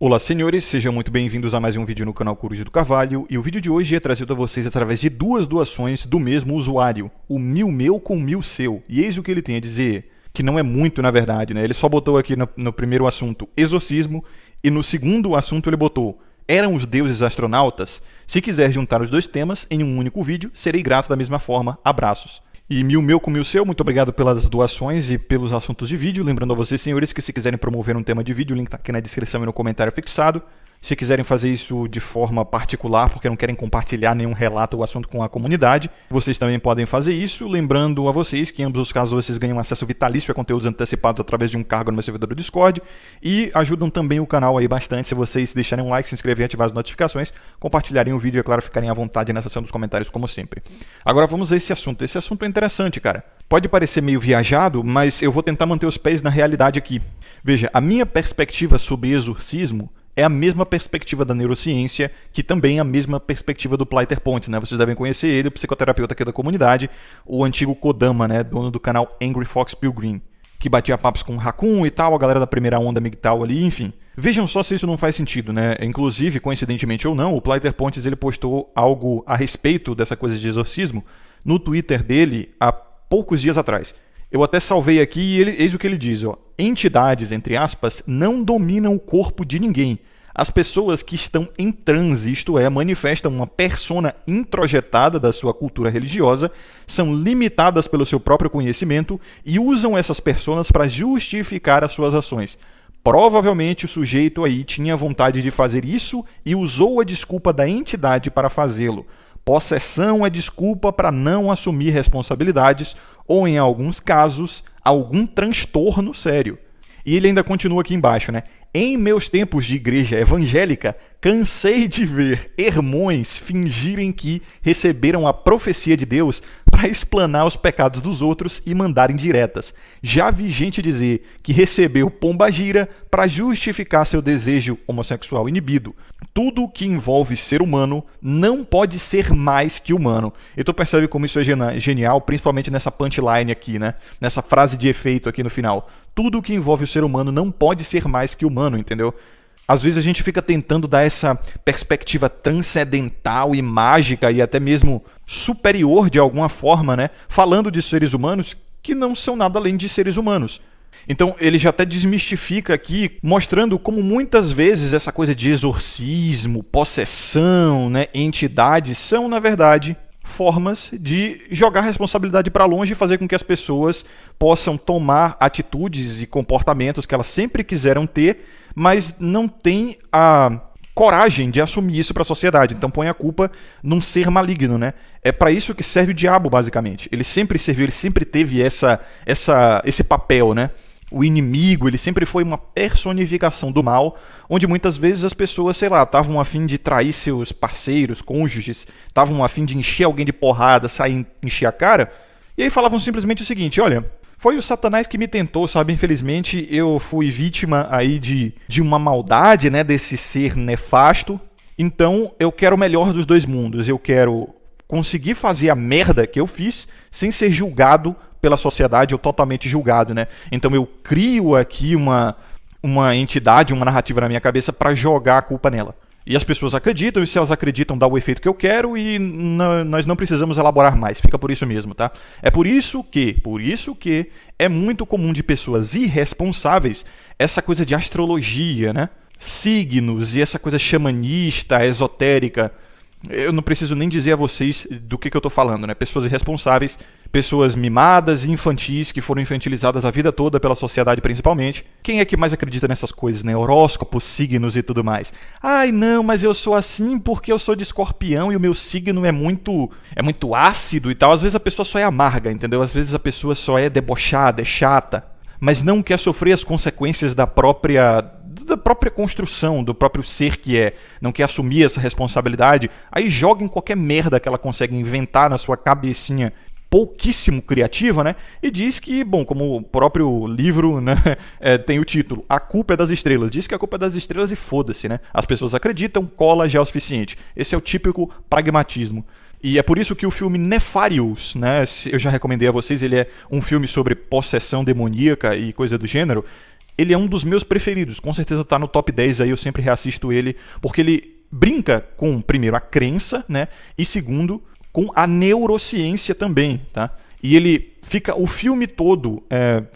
Olá, senhores, sejam muito bem-vindos a mais um vídeo no canal Coruja do Carvalho, e o vídeo de hoje é trazido a vocês através de duas doações do mesmo usuário, o Mil Meu com Mil Seu, e eis o que ele tem a dizer, que não é muito na verdade, né? Ele só botou aqui no primeiro assunto exorcismo, e no segundo assunto ele botou eram os deuses astronautas? Se quiser juntar os dois temas em um único vídeo, serei grato da mesma forma, abraços. E Mil Meu com Mil Seu, muito obrigado pelas doações e pelos assuntos de vídeo. Lembrando a vocês, senhores, que se quiserem promover um tema de vídeo, o link está aqui na descrição e no comentário fixado. Se quiserem fazer isso de forma particular, porque não querem compartilhar nenhum relato ou assunto com a comunidade, vocês também podem fazer isso. Lembrando a vocês que em ambos os casos vocês ganham acesso vitalício a conteúdos antecipados através de um cargo no meu servidor do Discord e ajudam também o canal aí bastante se vocês deixarem um like, se inscreverem, ativar as notificações, compartilharem o vídeo e, é claro, ficarem à vontade na seção dos comentários, como sempre. Agora vamos a esse assunto. Esse assunto é interessante, cara. Pode parecer meio viajado, mas eu vou tentar manter os pés na realidade aqui. Veja, a minha perspectiva sobre exorcismo é a mesma perspectiva da neurociência, que também é a mesma perspectiva do Plater Point, né? Vocês devem conhecer ele, o psicoterapeuta aqui da comunidade, o antigo Kodama, né? Dono do canal Angry Fox Pilgrim, que batia papos com o Raccoon e tal, a galera da primeira onda MGTOW ali, enfim. Vejam só se isso não faz sentido, né? Inclusive, coincidentemente ou não, o Plater Point ele postou algo a respeito dessa coisa de exorcismo no Twitter dele há poucos dias atrás. Eu até salvei aqui e eis o que ele diz, ó. Entidades, entre aspas, não dominam o corpo de ninguém. As pessoas que estão em transe, isto é, manifestam uma persona introjetada da sua cultura religiosa, são limitadas pelo seu próprio conhecimento e usam essas personas para justificar as suas ações. Provavelmente o sujeito aí tinha vontade de fazer isso e usou a desculpa da entidade para fazê-lo. Possessão é desculpa para não assumir responsabilidades ou, em alguns casos, algum transtorno sério. E ele ainda continua aqui embaixo, né? Em meus tempos de igreja evangélica, cansei de ver irmãos fingirem que receberam a profecia de Deus para explanar os pecados dos outros e mandarem diretas. Já vi gente dizer que recebeu pombagira para justificar seu desejo homossexual inibido. Tudo que envolve ser humano não pode ser mais que humano. E tu percebe como isso é genial, principalmente nessa punchline aqui, né? Nessa frase de efeito aqui no final. Tudo que envolve o ser humano não pode ser mais que humano, entendeu? Às vezes a gente fica tentando dar essa perspectiva transcendental e mágica e até mesmo superior de alguma forma, né? Falando de seres humanos que não são nada além de seres humanos. Então ele já até desmistifica aqui, mostrando como muitas vezes essa coisa de exorcismo, possessão, né, entidades são, na verdade, formas de jogar a responsabilidade para longe e fazer com que as pessoas possam tomar atitudes e comportamentos que elas sempre quiseram ter, mas não têm a coragem de assumir isso para a sociedade. Então põe a culpa num ser maligno, né? É para isso que serve o diabo, basicamente. Ele sempre serviu, ele sempre teve esse papel, né? O inimigo, ele sempre foi uma personificação do mal, onde muitas vezes as pessoas, sei lá, estavam a fim de trair seus parceiros, cônjuges, estavam a fim de encher alguém de porrada, sair encher a cara, e aí falavam simplesmente o seguinte, olha, foi o Satanás que me tentou, sabe? Infelizmente eu fui vítima aí de uma maldade, né, desse ser nefasto, então eu quero o melhor dos dois mundos, eu quero conseguir fazer a merda que eu fiz sem ser julgado pela sociedade ou totalmente julgado, né? Então eu crio aqui uma entidade, uma narrativa na minha cabeça para jogar a culpa nela. E as pessoas acreditam, e se elas acreditam, dá o efeito que eu quero e nós não precisamos elaborar mais. Fica por isso mesmo, tá? É por isso que é muito comum de pessoas irresponsáveis essa coisa de astrologia, né? Signos e essa coisa xamanista, esotérica. Eu não preciso nem dizer a vocês do que eu estou falando, né? Pessoas irresponsáveis, pessoas mimadas e infantis que foram infantilizadas a vida toda pela sociedade principalmente. Quem é que mais acredita nessas coisas, né? Horóscopos, signos e tudo mais. Ai, não, mas eu sou assim porque eu sou de Escorpião e o meu signo é muito ácido e tal. Às vezes a pessoa só é amarga, entendeu? Às vezes a pessoa só é debochada, é chata, mas não quer sofrer as consequências da própria construção, do próprio ser que é, não quer assumir essa responsabilidade, aí joga em qualquer merda que ela consegue inventar na sua cabecinha pouquíssimo criativa, né? E diz que, bom, como o próprio livro, né, tem o título, A Culpa é das Estrelas. Diz que a culpa é das estrelas e foda-se, né? As pessoas acreditam, cola já é o suficiente. Esse é o típico pragmatismo. E é por isso que o filme Nefarious, né, eu já recomendei a vocês, ele é um filme sobre possessão demoníaca e coisa do gênero. ele é um dos meus preferidos. Com certeza tá no top 10 aí, eu sempre reassisto ele, porque ele brinca com, primeiro, a crença, né? E segundo, com a neurociência também, tá? E ele fica o filme todo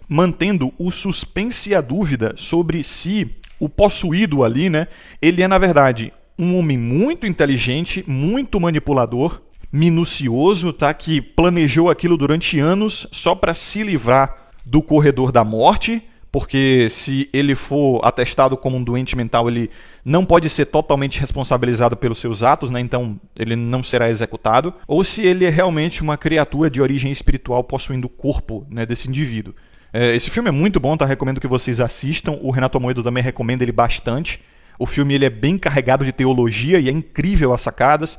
mantendo o suspense e a dúvida sobre se o possuído ali, né? Ele é, na verdade, um homem muito inteligente, muito manipulador, minucioso, tá? Que planejou aquilo durante anos só para se livrar do corredor da morte, porque se ele for atestado como um doente mental, ele não pode ser totalmente responsabilizado pelos seus atos, né? Então ele não será executado, ou se ele é realmente uma criatura de origem espiritual possuindo o corpo, né, desse indivíduo. Esse filme é muito bom, tá? Recomendo que vocês assistam. O Renato Amoedo também recomenda ele bastante. O filme ele é bem carregado de teologia e é incrível as sacadas.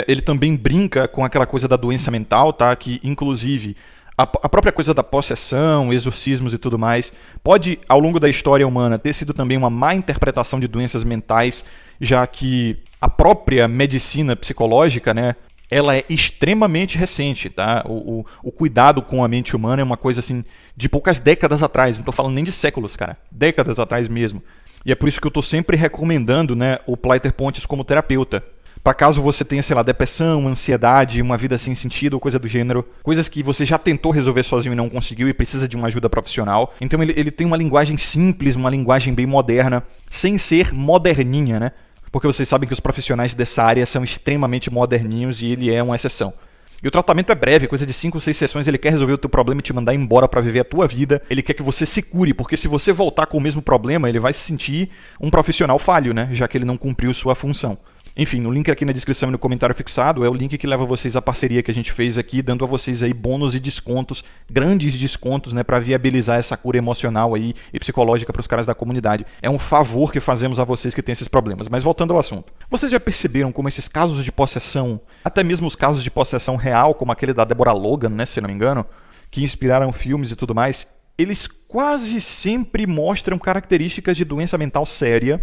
Ele também brinca com aquela coisa da doença mental, tá? Que inclusive a própria coisa da possessão, exorcismos e tudo mais, pode, ao longo da história humana, ter sido também uma má interpretação de doenças mentais, já que a própria medicina psicológica, né, ela é extremamente recente, tá? O cuidado com a mente humana é uma coisa assim de poucas décadas atrás, não estou falando nem de séculos, cara, décadas atrás mesmo. E é por isso que eu estou sempre recomendando, né, o Pleiter Pontes como terapeuta. Para caso você tenha, sei lá, depressão, ansiedade, uma vida sem sentido ou coisa do gênero, coisas que você já tentou resolver sozinho e não conseguiu e precisa de uma ajuda profissional. Então ele tem uma linguagem simples, uma linguagem bem moderna, sem ser moderninha, né? Porque vocês sabem que os profissionais dessa área são extremamente moderninhos e ele é uma exceção. E o tratamento é breve, coisa de 5 ou 6 sessões, ele quer resolver o teu problema e te mandar embora para viver a tua vida. Ele quer que você se cure, porque se você voltar com o mesmo problema, ele vai se sentir um profissional falho, né? Já que ele não cumpriu sua função. Enfim, o link aqui na descrição e no comentário fixado é o link que leva vocês à parceria que a gente fez aqui, dando a vocês aí bônus e descontos, grandes descontos, né, para viabilizar essa cura emocional aí e psicológica para os caras da comunidade. É um favor que fazemos a vocês que têm esses problemas. Mas voltando ao assunto. Vocês já perceberam como esses casos de possessão, até mesmo os casos de possessão real, como aquele da Deborah Logan, né, se não me engano, que inspiraram filmes e tudo mais, eles quase sempre mostram características de doença mental séria,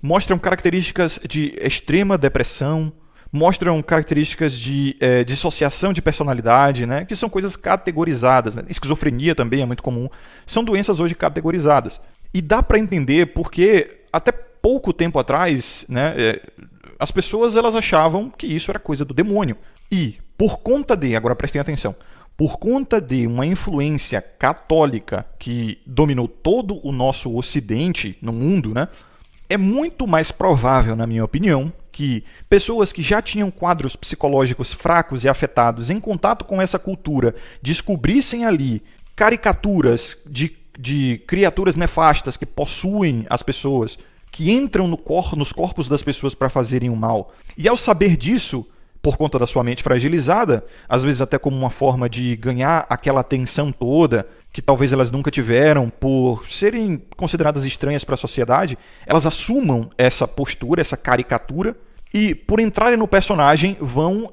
mostram características de extrema depressão, mostram características de dissociação de personalidade, né? Que são coisas categorizadas. Né? Esquizofrenia também é muito comum. São doenças hoje categorizadas. E dá para entender porque até pouco tempo atrás, né, as pessoas elas achavam que isso era coisa do demônio. E por conta de, agora prestem atenção, por conta de uma influência católica que dominou todo o nosso ocidente no mundo, né? É muito mais provável, na minha opinião, que pessoas que já tinham quadros psicológicos fracos e afetados em contato com essa cultura descobrissem ali caricaturas de criaturas nefastas que possuem as pessoas, que entram nos corpos das pessoas para fazerem o mal. E ao saber disso, por conta da sua mente fragilizada, às vezes até como uma forma de ganhar aquela atenção toda, que talvez elas nunca tiveram por serem consideradas estranhas para a sociedade, elas assumam essa postura, essa caricatura, e por entrarem no personagem vão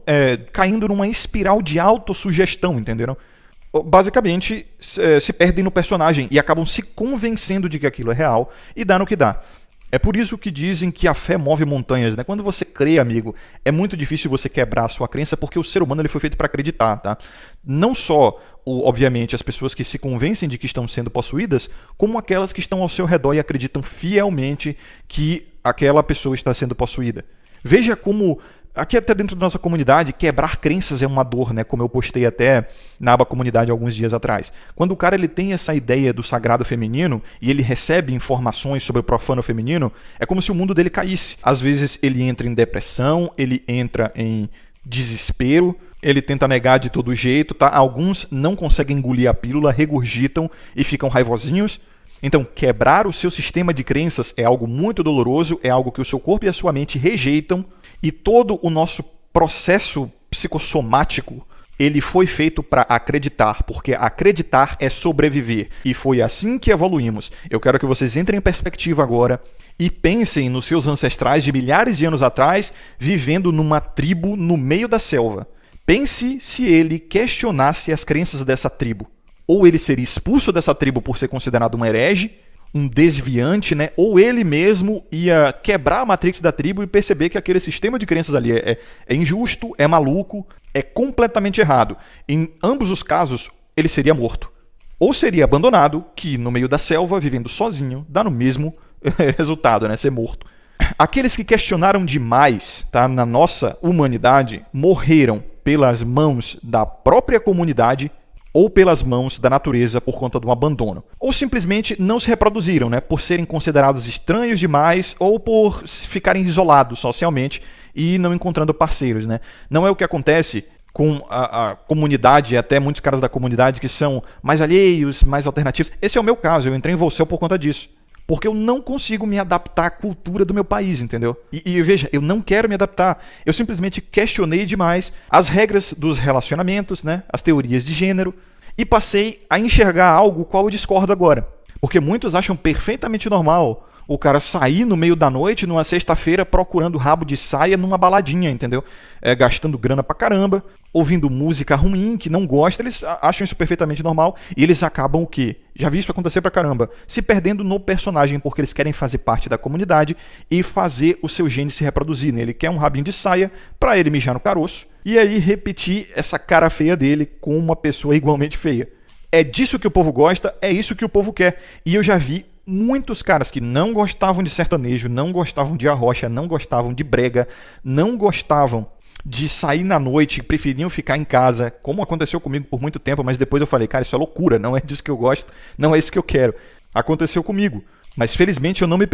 caindo numa espiral de autossugestão, entenderam? Basicamente, se perdem no personagem e acabam se convencendo de que aquilo é real e dá no que dá. É por isso que dizem que a fé move montanhas, né? Quando você crê, amigo, é muito difícil você quebrar a sua crença porque o ser humano ele foi feito para acreditar, tá? Não só, obviamente, as pessoas que se convencem de que estão sendo possuídas, como aquelas que estão ao seu redor e acreditam fielmente que aquela pessoa está sendo possuída. Veja como, aqui até dentro da nossa comunidade, quebrar crenças é uma dor, né? Como eu postei até na aba comunidade alguns dias atrás. Quando o cara ele tem essa ideia do sagrado feminino e ele recebe informações sobre o profano feminino, é como se o mundo dele caísse. Às vezes ele entra em depressão, ele entra em desespero, ele tenta negar de todo jeito, tá? Alguns não conseguem engolir a pílula, regurgitam e ficam raivosinhos. Então, quebrar o seu sistema de crenças é algo muito doloroso, é algo que o seu corpo e a sua mente rejeitam, e todo o nosso processo psicossomático, ele foi feito para acreditar, porque acreditar é sobreviver. E foi assim que evoluímos. Eu quero que vocês entrem em perspectiva agora e pensem nos seus ancestrais de milhares de anos atrás, vivendo numa tribo no meio da selva. Pense se ele questionasse as crenças dessa tribo. Ou ele seria expulso dessa tribo por ser considerado um herege, um desviante, né? Ou ele mesmo ia quebrar a matrix da tribo e perceber que aquele sistema de crenças ali é injusto, é maluco, é completamente errado. Em ambos os casos, ele seria morto. ou seria abandonado, que no meio da selva, vivendo sozinho, dá no mesmo resultado, né? Ser morto. Aqueles que questionaram demais, tá, na nossa humanidade morreram pelas mãos da própria comunidade ou pelas mãos da natureza por conta do abandono. Ou simplesmente não se reproduziram, né, por serem considerados estranhos demais ou por ficarem isolados socialmente e não encontrando parceiros, né? Não é o que acontece com a comunidade, até muitos caras da comunidade que são mais alheios, mais alternativos. Esse é o meu caso, eu entrei em Volcel por conta disso. Porque eu não consigo me adaptar à cultura do meu país, entendeu? E veja, eu não quero me adaptar. Eu simplesmente questionei demais as regras dos relacionamentos, né? As teorias de gênero, e passei a enxergar algo qual eu discordo agora. Porque muitos acham perfeitamente normal o cara sair no meio da noite, numa sexta-feira, procurando rabo de saia numa baladinha, entendeu? Gastando grana pra caramba, ouvindo música ruim, que não gosta, eles acham isso perfeitamente normal, e eles acabam o quê? Já vi isso acontecer pra caramba, se perdendo no personagem, porque eles querem fazer parte da comunidade e fazer o seu gene se reproduzir, né? Ele quer um rabinho de saia pra ele mijar no caroço, e aí repetir essa cara feia dele com uma pessoa igualmente feia. É disso que o povo gosta, é isso que o povo quer, e eu já vi muitos caras que não gostavam de sertanejo, não gostavam de arrocha, não gostavam de brega, não gostavam de sair na noite, preferiam ficar em casa, como aconteceu comigo por muito tempo, mas depois eu falei, cara, isso é loucura, não é disso que eu gosto, não é isso que eu quero. Aconteceu comigo. Mas felizmente eu não me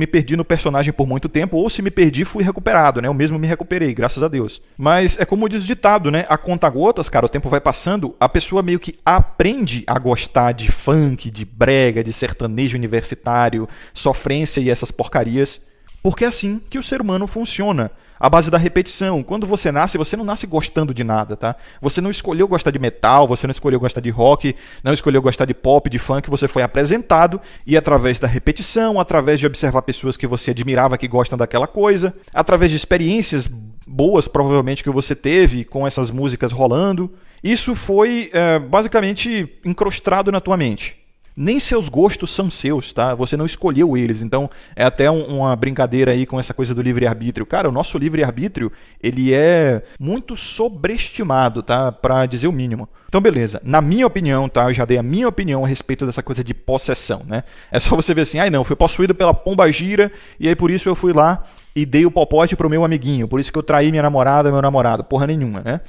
perdi no personagem por muito tempo, ou se me perdi, fui recuperado, né? Eu mesmo me recuperei, graças a Deus. Mas é como diz o ditado, né? A conta-gotas, cara, o tempo vai passando, a pessoa meio que aprende a gostar de funk, de brega, de sertanejo universitário, sofrência e essas porcarias. Porque é assim que o ser humano funciona, à base da repetição. Quando você não nasce gostando de nada, tá? Você não escolheu gostar de metal, você não escolheu gostar de rock, não escolheu gostar de pop, de funk, você foi apresentado e através da repetição, através de observar pessoas que você admirava que gostam daquela coisa, através de experiências boas, provavelmente, que você teve com essas músicas rolando, isso foi basicamente incrustado na tua mente. Nem seus gostos são seus, tá? Você não escolheu eles, então é até uma brincadeira aí com essa coisa do livre-arbítrio. Cara, o nosso livre-arbítrio, ele é muito sobreestimado, tá? Pra dizer o mínimo. Então, beleza. Na minha opinião, tá? Eu já dei a minha opinião a respeito dessa coisa de possessão, né? É só você ver assim, ai não, fui possuído pela pombagira e aí por isso eu fui lá e dei o popote pro meu amiguinho, por isso que eu traí minha namorada, meu namorado. Porra nenhuma, né?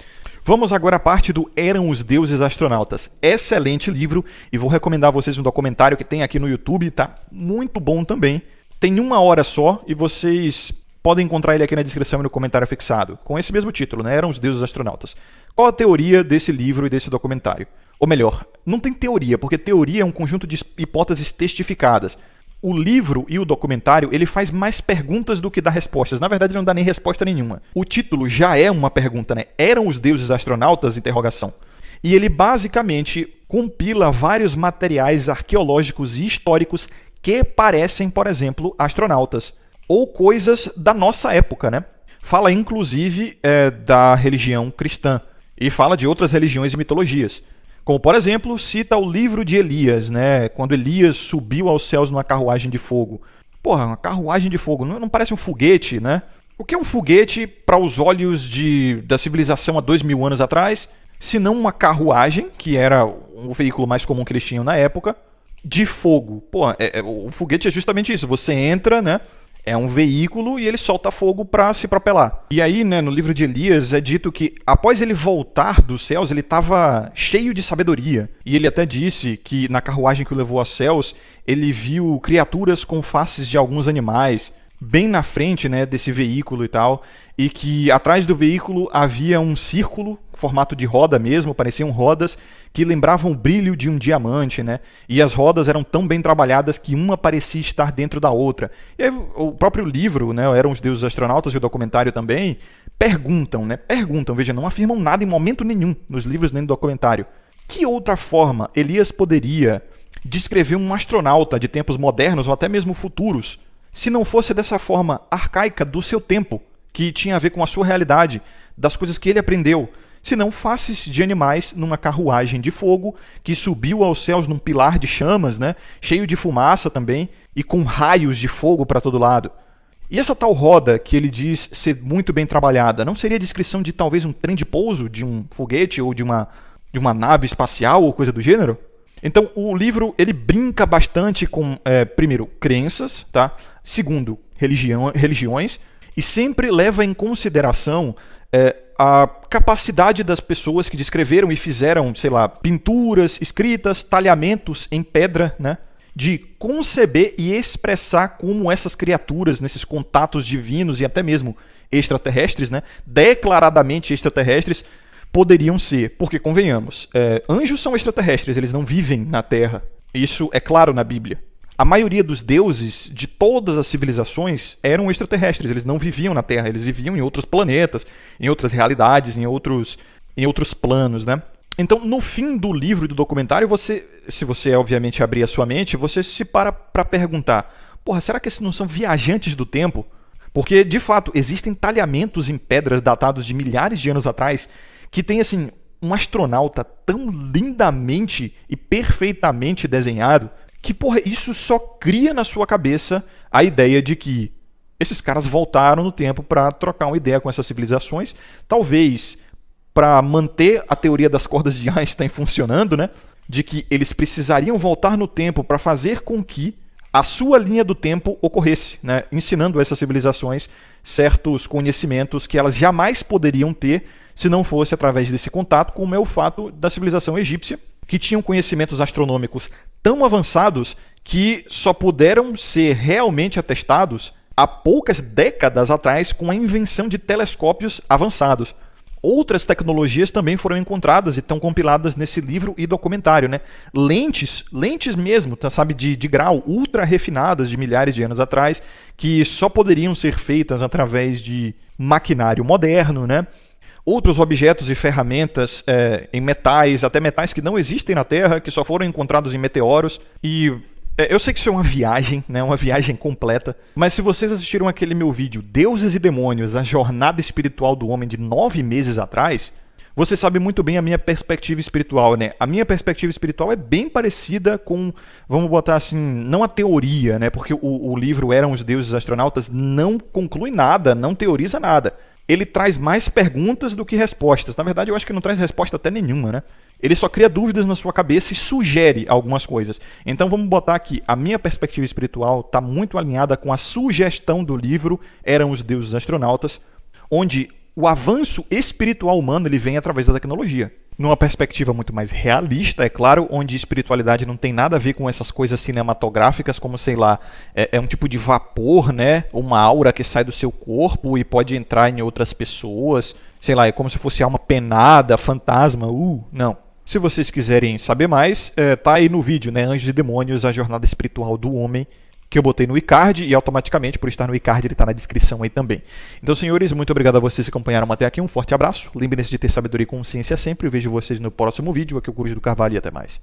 Vamos agora à parte do Eram os Deuses Astronautas. Excelente livro e vou recomendar a vocês um documentário que tem aqui no YouTube, tá? Muito bom também. Tem 1 hora só e vocês podem encontrar ele aqui na descrição e no comentário fixado, com esse mesmo título, né? Eram os Deuses Astronautas. Qual a teoria desse livro e desse documentário? Ou melhor, não tem teoria, porque teoria é um conjunto de hipóteses testificadas. O livro e o documentário, ele faz mais perguntas do que dá respostas. Na verdade, não dá nem resposta nenhuma. O título já é uma pergunta, né? Eram os deuses astronautas? Interrogação. E ele basicamente compila vários materiais arqueológicos e históricos que parecem, por exemplo, astronautas. Ou coisas da nossa época, né? Fala, inclusive, da religião cristã. E fala de outras religiões e mitologias. Como, por exemplo, cita o livro de Elias, né? Quando Elias subiu aos céus numa carruagem de fogo. Porra, uma carruagem de fogo, não parece um foguete, né? O que é um foguete para os olhos da civilização há 2000 anos atrás, se não uma carruagem, que era o veículo mais comum que eles tinham na época, de fogo. Pô, o foguete é justamente isso, você entra, né? É um veículo e ele solta fogo para se propelar. E aí, né, no livro de Elias é dito que após ele voltar dos céus, ele estava cheio de sabedoria. E ele até disse que na carruagem que o levou aos céus, ele viu criaturas com faces de alguns animais, bem na frente, né, desse veículo e tal, e que atrás do veículo havia um círculo, formato de roda mesmo, pareciam rodas, que lembravam o brilho de um diamante, né? E as rodas eram tão bem trabalhadas que uma parecia estar dentro da outra. E aí, o próprio livro, né, Eram os Deuses Astronautas, e o documentário também, perguntam, veja, não afirmam nada em momento nenhum nos livros nem no documentário. Que outra forma Elias poderia descrever um astronauta de tempos modernos ou até mesmo futuros, se não fosse dessa forma arcaica do seu tempo, que tinha a ver com a sua realidade, das coisas que ele aprendeu, senão faces de animais numa carruagem de fogo que subiu aos céus num pilar de chamas, né, cheio de fumaça também, e com raios de fogo para todo lado. E essa tal roda que ele diz ser muito bem trabalhada, não seria a descrição de talvez um trem de pouso, de um foguete ou de uma nave espacial ou coisa do gênero? Então, o livro ele brinca bastante com, primeiro, crenças, tá? Segundo, religiões, e sempre leva em consideração a capacidade das pessoas que descreveram e fizeram, sei lá, pinturas, escritas, talhamentos em pedra, né? De conceber e expressar como essas criaturas, nesses contatos divinos e até mesmo extraterrestres, né? Declaradamente extraterrestres, poderiam ser. Porque, convenhamos, anjos são extraterrestres, eles não vivem na Terra. Isso é claro na Bíblia. A maioria dos deuses de todas as civilizações eram extraterrestres, eles não viviam na Terra, eles viviam em outros planetas, em outras realidades, em outros planos, né? Então, no fim do livro e do documentário, se você obviamente abrir a sua mente, você se para perguntar, porra, será que esses não são viajantes do tempo? Porque, de fato, existem talhamentos em pedras datados de milhares de anos atrás que tem, assim, um astronauta tão lindamente e perfeitamente desenhado que, porra, isso só cria na sua cabeça a ideia de que esses caras voltaram no tempo para trocar uma ideia com essas civilizações, talvez para manter a teoria das cordas de Einstein funcionando, né? De que eles precisariam voltar no tempo para fazer com que a sua linha do tempo ocorresse, né? Ensinando essas civilizações certos conhecimentos que elas jamais poderiam ter se não fosse através desse contato, como é o fato da civilização egípcia, que tinham conhecimentos astronômicos tão avançados que só puderam ser realmente atestados há poucas décadas atrás com a invenção de telescópios avançados. Outras tecnologias também foram encontradas e estão compiladas nesse livro e documentário, né? Lentes mesmo, sabe, de grau, ultra refinadas de milhares de anos atrás, que só poderiam ser feitas através de maquinário moderno, né? Outros objetos e ferramentas em metais, até metais que não existem na Terra, que só foram encontrados em meteoros. E eu sei que isso é uma viagem, né? Uma viagem completa. Mas se vocês assistiram aquele meu vídeo, Deuses e Demônios, a jornada espiritual do homem de 9 meses atrás, você sabe muito bem a minha perspectiva espiritual, né? A minha perspectiva espiritual é bem parecida com, vamos botar assim, não a teoria, né? Porque o livro Eram os Deuses Astronautas não conclui nada, não teoriza nada. Ele traz mais perguntas do que respostas. Na verdade, eu acho que não traz resposta até nenhuma, né? Ele só cria dúvidas na sua cabeça e sugere algumas coisas. Então vamos botar aqui, a minha perspectiva espiritual está muito alinhada com a sugestão do livro Eram os Deuses Astronautas, onde o avanço espiritual humano ele vem através da tecnologia. Numa perspectiva muito mais realista, é claro, onde espiritualidade não tem nada a ver com essas coisas cinematográficas, como, sei lá, é um tipo de vapor, né? Uma aura que sai do seu corpo e pode entrar em outras pessoas. Sei lá, é como se fosse alma penada, fantasma, não. Se vocês quiserem saber mais, tá aí no vídeo, né? Anjos e Demônios, a jornada espiritual do homem, que eu botei no iCard e automaticamente, por estar no iCard, ele está na descrição aí também. Então, senhores, muito obrigado a vocês que acompanharam até aqui. Um forte abraço. Lembrem-se de ter sabedoria e consciência sempre. Eu vejo vocês no próximo vídeo. Aqui é o Coruja do Carvalho e até mais.